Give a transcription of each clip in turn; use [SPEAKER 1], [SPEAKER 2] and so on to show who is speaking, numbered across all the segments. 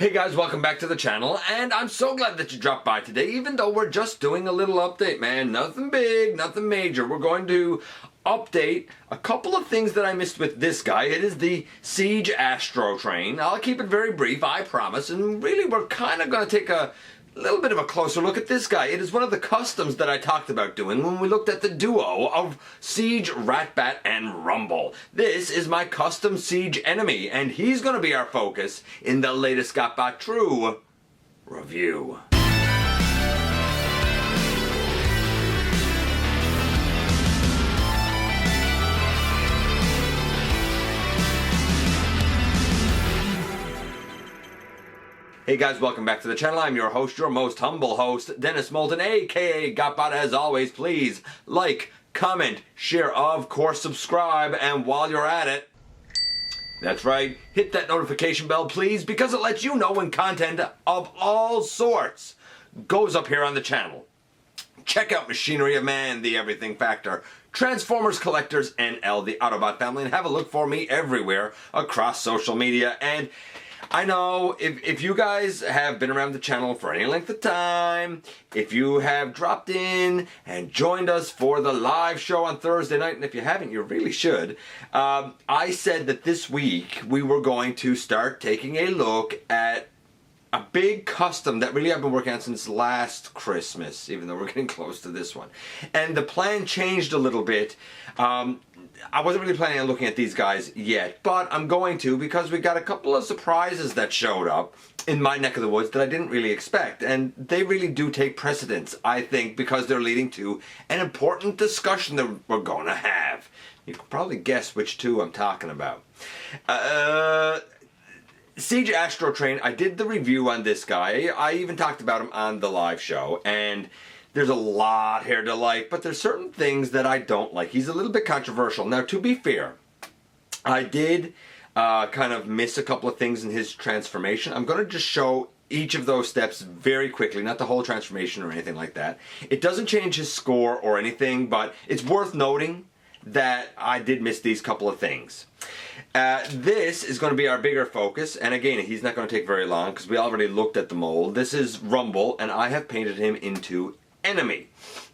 [SPEAKER 1] Hey guys, welcome back to the channel, and I'm so glad that you dropped by today, even though we're just doing a little update, man. Nothing big, nothing major. We're going to update a couple of things that I missed with this guy. It is the Siege Astrotrain. I'll keep it very brief, I promise, and really we're kind of going to take a little bit of a closer look at this guy. It is one of the customs that I talked about doing when we looked at the duo of Siege, Ratbat, and Rumble. This is my custom Siege Enemy, and he's going to be our focus in the latest GotBot True review. Hey guys, welcome back to the channel. I'm your host, your most humble host, Dennis Moulton, aka GotBot. As always, please like, comment, share, of course subscribe, and while you're at it, that's right, hit that notification bell please, because it lets you know when content of all sorts goes up here on the channel. Check out Machinery of Man, the Everything Factor, Transformers Collectors, NL, the Autobot family, and have a look for me everywhere across social media. And I know if you guys have been around the channel for any length of time, if you have dropped in and joined us for the live show on Thursday night, and if you haven't, you really should, I said that this week we were going to start taking a look at a big custom that really I've been working on since last Christmas, even though we're getting close to this one. And the plan changed a little bit. I wasn't really planning on looking at these guys yet, but I'm going to, because we got a couple of surprises that showed up in my neck of the woods that I didn't really expect, and they really do take precedence, I think, because they're leading to an important discussion that we're going to have. You can probably guess which two I'm talking about. Siege Astrotrain, I did the review on this guy. I even talked about him on the live show, and there's a lot here to like, but there's certain things that I don't like. He's a little bit controversial. Now, to be fair, I did kind of miss a couple of things in his transformation. I'm going to just show each of those steps very quickly, not the whole transformation or anything like that. It doesn't change his score or anything, but it's worth noting that I did miss these couple of things. This is going to be our bigger focus, and again, he's not going to take very long because we already looked at the mold. This is Rumble, and I have painted him into Enemy.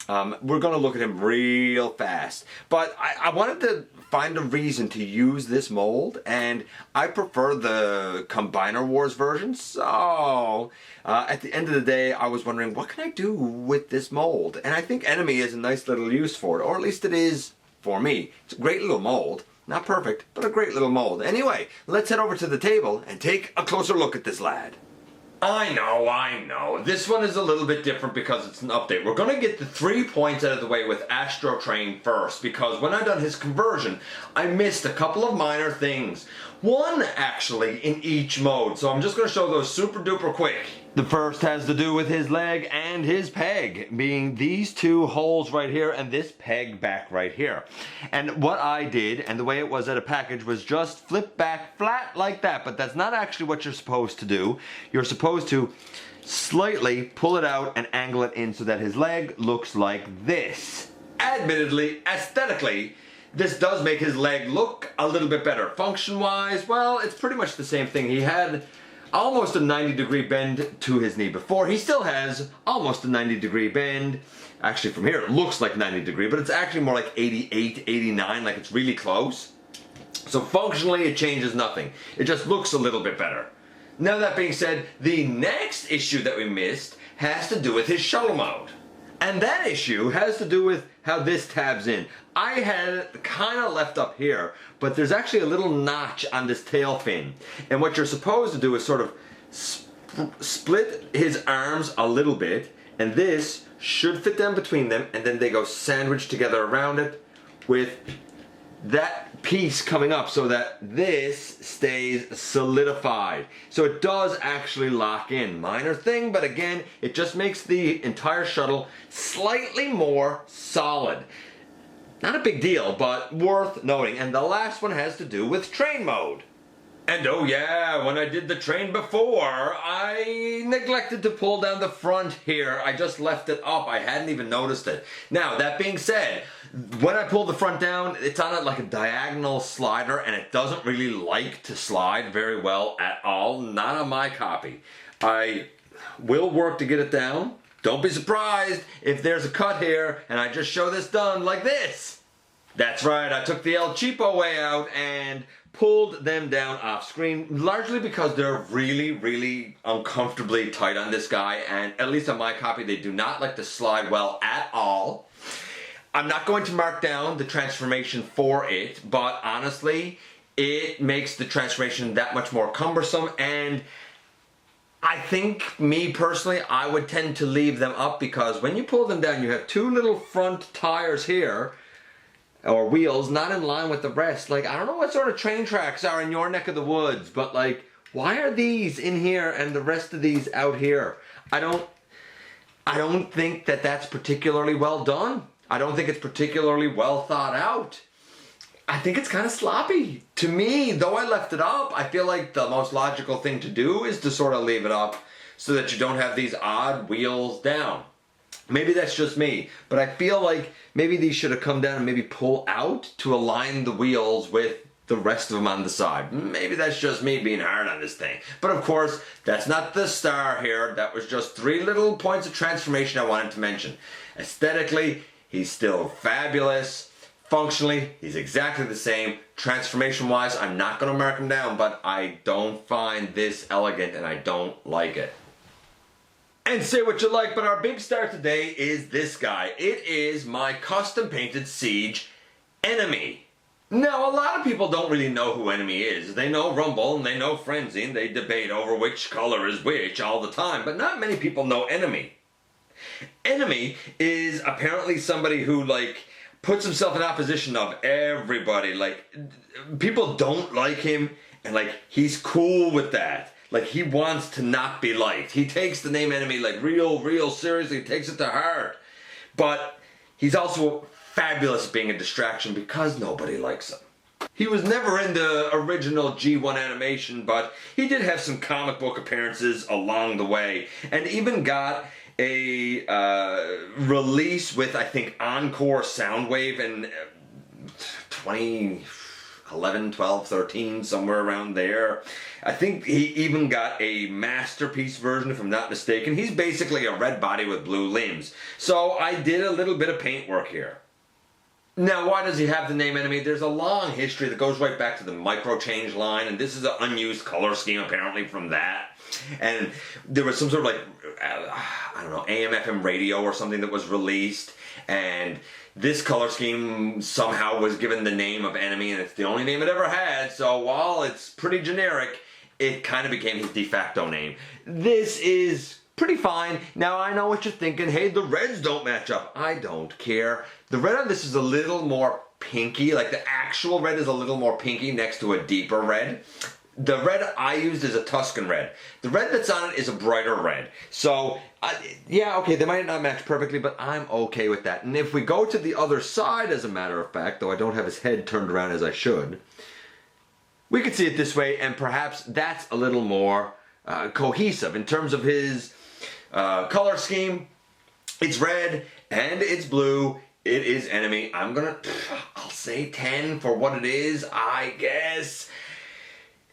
[SPEAKER 1] We're going to look at him real fast, but I wanted to find a reason to use this mold, and I prefer the Combiner Wars version, so at the end of the day I was wondering, what can I do with this mold? And I think Enemy is a nice little use for it, or at least it is for me. It's a great little mold. Not perfect, but a great little mold. Anyway, let's head over to the table and take a closer look at this lad. I know. This one is a little bit different because it's an update. We're going to get the 3 points out of the way with Astrotrain first, because when I done his conversion, I missed a couple of minor things. One, actually, in each mode. So I'm just going to show those super duper quick. The first has to do with his leg and his peg, being these two holes right here and this peg back right here. And what I did, and the way it was at a package, was just flip back flat like that, but that's not actually what you're supposed to do. You're supposed to slightly pull it out and angle it in so that his leg looks like this. Admittedly, aesthetically, this does make his leg look a little bit better. Function-wise, well, it's pretty much the same thing. He had almost a 90-degree bend to his knee before. He still has almost a 90-degree bend. Actually, from here it looks like 90-degree, but it's actually more like 88, 89, like it's really close. So functionally it changes nothing. It just looks a little bit better. Now, that being said, the next issue that we missed has to do with his shuttle mode. And that issue has to do with how this tabs in. I had it kind of left up here, but there's actually a little notch on this tail fin. And what you're supposed to do is sort of split his arms a little bit, and this should fit down between them, and then they go sandwiched together around it with that piece coming up so that this stays solidified. So it does actually lock in. Minor thing, but again, it just makes the entire shuttle slightly more solid. Not a big deal, but worth noting. And the last one has to do with train mode. And oh yeah, when I did the train before, I neglected to pull down the front here. I just left it up. I hadn't even noticed it. Now, that being said, when I pull the front down, it's on like a diagonal slider, and it doesn't really like to slide very well at all. Not on my copy. I will work to get it down. Don't be surprised if there's a cut here, and I just show this done like this. That's right, I took the El Cheapo way out and pulled them down off screen, largely because they're really, really uncomfortably tight on this guy, and at least on my copy, they do not like to slide well at all. I'm not going to mark down the transformation for it, but honestly, it makes the transformation that much more cumbersome, and I think, me personally, I would tend to leave them up, because when you pull them down, you have two little front tires here, or wheels, not in line with the rest. Like, I don't know what sort of train tracks are in your neck of the woods, but like, why are these in here and the rest of these out here? I don't think that that's particularly well done. I don't think it's particularly well thought out. I think it's kind of sloppy. To me, though I left it up, I feel like the most logical thing to do is to sort of leave it up so that you don't have these odd wheels down. Maybe that's just me, but I feel like maybe these should have come down and maybe pull out to align the wheels with the rest of them on the side. Maybe that's just me being hard on this thing. But of course, that's not the star here. That was just 3 little points of transformation I wanted to mention. Aesthetically, he's still fabulous. Functionally, he's exactly the same. Transformation-wise, I'm not going to mark him down, but I don't find this elegant and I don't like it. And say what you like, but our big star today is this guy. It is my custom painted Siege Enemy. Now, a lot of people don't really know who Enemy is. They know Rumble and they know Frenzy, and they debate over which color is which all the time, but not many people know Enemy. Enemy is apparently somebody who, like, puts himself in opposition of everybody. Like, people don't like him, and, like, he's cool with that. Like, he wants to not be liked. He takes the name Enemy, like, real seriously. He takes it to heart. But he's also fabulous at being a distraction because nobody likes him. He was never in the original G1 animation, but he did have some comic book appearances along the way, and even got a release with, I think, Encore Soundwave in 2011, 12, 13, somewhere around there. I think he even got a masterpiece version, if I'm not mistaken. He's basically a red body with blue limbs. So I did a little bit of paint work here. Now, why does he have the name Enemy? There's a long history that goes right back to the micro change line, and this is an unused color scheme apparently from that. And there was some sort of, like, I don't know, AM/FM radio or something that was released, and this color scheme somehow was given the name of Enemy, and it's the only name it ever had, so while it's pretty generic, it kind of became his de facto name. This is pretty fine. Now, I know what you're thinking. Hey, the reds don't match up. I don't care. The red on this is a little more pinky. Like, the actual red is a little more pinky next to a deeper red. The red I used is a Tuscan red. The red that's on it is a brighter red. So, yeah, okay, they might not match perfectly, but I'm okay with that. And if we go to the other side, as a matter of fact, though I don't have his head turned around as I should, we could see it this way, and perhaps that's a little more cohesive in terms of his color scheme. It's red and it's blue. It is Enemy. I'll say 10 for what it is, I guess.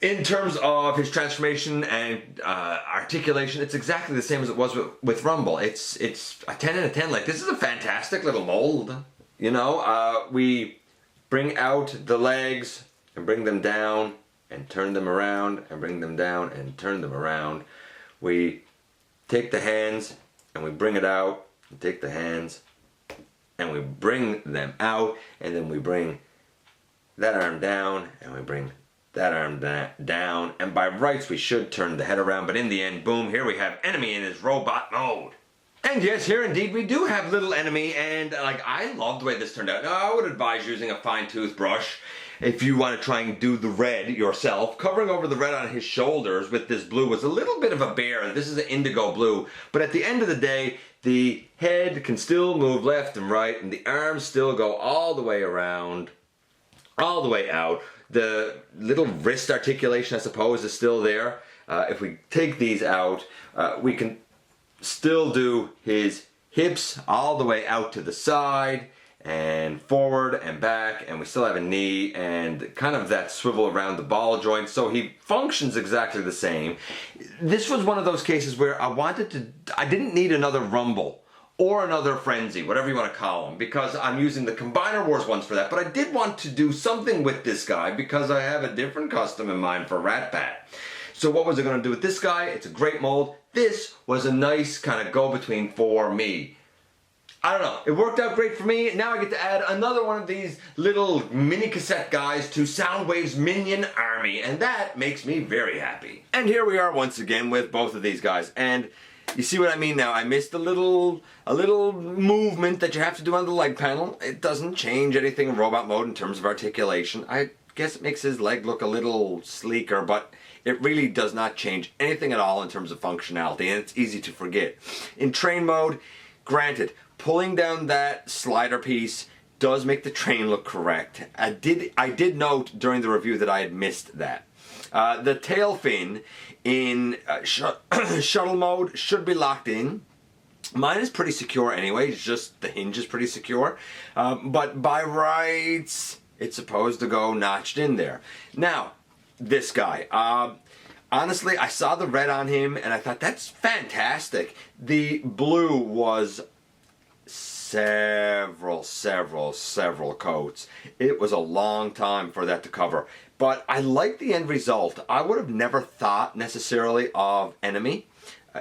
[SPEAKER 1] In terms of his transformation and articulation, it's exactly the same as it was with Rumble. It's a 10 out of 10. Like, this is a fantastic little mold. You know, we bring out the legs and bring them down and turn them around and bring them down and turn them around. We take the hands and we bring it out and take the hands and we bring them out, and then we bring that arm down and we bring that arm down, and by rights we should turn the head around, but in the end, boom, here we have Enemy in his robot mode. And yes, here indeed we do have little Enemy, and like, I love the way this turned out. Now, I would advise using a fine toothbrush if you want to try and do the red yourself. Covering over the red on his shoulders with this blue was a little bit of a bear. This is an indigo blue, but at the end of the day, the head can still move left and right, and the arms still go all the way around, all the way out. The little wrist articulation, I suppose, is still there. If we take these out, we can still do his hips all the way out to the side and forward and back, and we still have a knee and kind of that swivel around the ball joint, so he functions exactly the same. This was one of those cases where I didn't need another Rumble or another Frenzy, whatever you want to call them, because I'm using the Combiner Wars ones for that, but I did want to do something with this guy because I have a different custom in mind for Rat-Bat. So what was I going to do with this guy? It's a great mold. This was a nice kind of go-between for me. I don't know, it worked out great for me. Now I get to add another one of these little mini-cassette guys to Soundwave's minion army, and that makes me very happy. And here we are once again with both of these guys, and you see what I mean now? I missed a little movement that you have to do on the leg panel. It doesn't change anything in robot mode in terms of articulation. I guess it makes his leg look a little sleeker, but it really does not change anything at all in terms of functionality, and it's easy to forget. In train mode, granted, pulling down that slider piece does make the train look correct. I did note during the review that I had missed that. The tail fin in shuttle mode should be locked in. Mine is pretty secure anyway, it's just the hinge is pretty secure. But by rights, it's supposed to go notched in there. Now, this guy. Honestly, I saw the red on him and I thought, that's fantastic. The blue was several coats. It was a long time for that to cover. But I like the end result. I would have never thought necessarily of Enemy,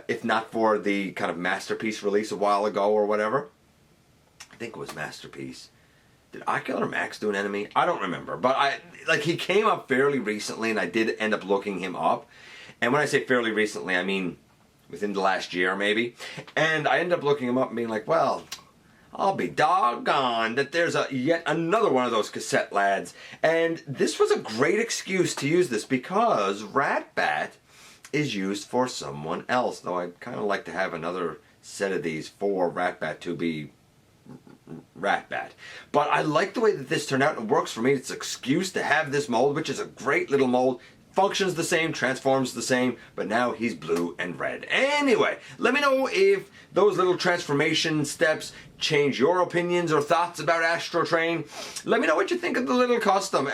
[SPEAKER 1] if not for the kind of Masterpiece release a while ago or whatever. I think it was Masterpiece. Did Ocular Max do an Enemy? I don't remember. But he came up fairly recently and I did end up looking him up. And when I say fairly recently, I mean within the last year maybe. And I ended up looking him up and being like, well, I'll be doggone that there's yet another one of those cassette lads. And this was a great excuse to use this because Rat-Bat is used for someone else. Though I'd kind of like to have another set of these for Rat-Bat to be Rat-Bat. But I like the way that this turned out and works for me. It's an excuse to have this mold, which is a great little mold. Functions the same, transforms the same, but now he's blue and red. Anyway, let me know if those little transformation steps change your opinions or thoughts about Astrotrain. Let me know what you think of the little custom.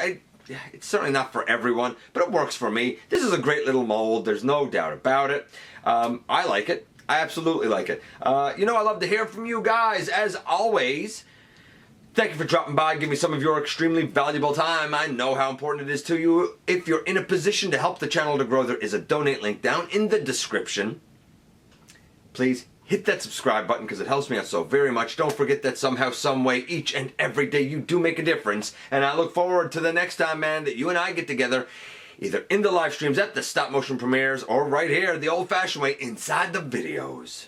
[SPEAKER 1] It's certainly not for everyone, but it works for me. This is a great little mold, there's no doubt about it. I like it. I absolutely like it. I love to hear from you guys, as always. Thank you for dropping by, give me some of your extremely valuable time. I know how important it is to you. If you're in a position to help the channel to grow, there is a donate link down in the description. Please hit that subscribe button because it helps me out so very much. Don't forget that somehow, some way, each and every day you do make a difference. And I look forward to the next time, man, that you and I get together, either in the live streams, at the stop motion premieres, or right here, the old-fashioned way, inside the videos.